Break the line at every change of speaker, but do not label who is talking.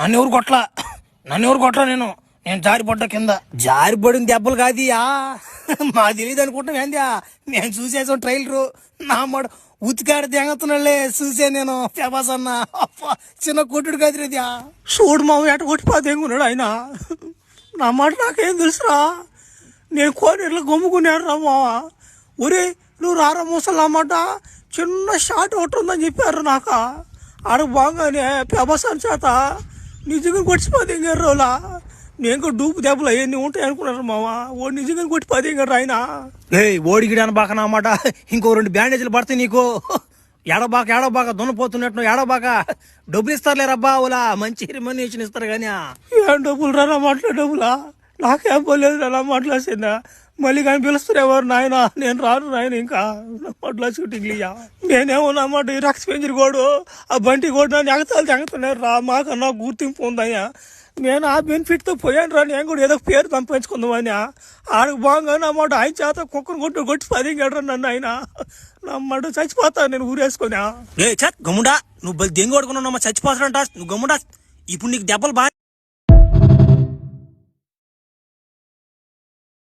నన్ను ఎవరు కొట్లా నేను జారిపడ్డా కింద. జారిపడిన దెబ్బలు కాదియా, మా తెలియదు అనుకుంటాం ఏందియా. నేను చూసేసాం ట్రైలరు. నా మాట ఉతికాడ దెంగతున్నాళ్ళే చూసే నేను. ప్రభాస్ అన్న చిన్న కొట్టుడు కాదురేదియా. చూడు మా ఎట కొట్టిపోతేంగున్నాడు ఆయన. నా మాట నాకేం తెలుసురా, నేను కోనేరులో గమ్ముకున్నాడు రా మావా. ఒరే నువ్వు రారా మూసలు అన్నమాట, చిన్న షాట్ ఒకటి ఉందని చెప్పారు నాకు. ఆడకు బాగానే ప్రభాస్ అని చేత నిజంగా కొట్టిపోతే రోజులా. నేను కూడా డూపు దెబ్బలు అవన్నీ ఉంటాయి అనుకున్నారు మావా. ఓడి నిజంగా కొట్టిపోతే ఆయన ఓడిగిడి అనబాక అన్నమాట. ఇంకో 2 బ్యాండేజీలు పడతాయి నీకు. ఏడబాక దున్నపోతున్నట్టు ఏడబాక. డబ్బులు ఇస్తారులే రబ్బా, ఓలా మంచి రెమ్యునరేషన్ ఇస్తారు కానీ. ఏం డబ్బులు రా మాట్లా డబ్బులా? నాకేం పోలేదు రా మాట్లాడుతున్నా. మళ్ళీ కానీ పిలుస్తారు ఎవరు నాయన, నేను రాను నాయన ఇంకా మాట్లా షూటింగ్ ఇయ్యా. నేనేమో అన్నమాట ఈ రక్స్ పెంజరి కోడు ఆ బంటి కోడు నన్ను ఎగతాలు తెగుతున్నారు రా. మాకన్నా గుర్తింపు ఉందయ్యా. నేను ఆ బెనిఫిట్తో పోయాను రా. నేను కూడా ఏదో పేరు సంపాదించుకుందామని. ఆడకు బాగా అన్నమాట ఆయన చేత కుక్కను కొట్టి 10 గంటలు నన్ను ఆయన నమ్మడు. చచ్చిపోతాను నేను ఊరేసుకున్నా. గమ్ముడా నువ్వు దెంగి కొడుకున్నావు చచ్చిపోతాడంట. నువ్వు గమ్ముడా ఇప్పుడు నీకు దెబ్బలు బాగా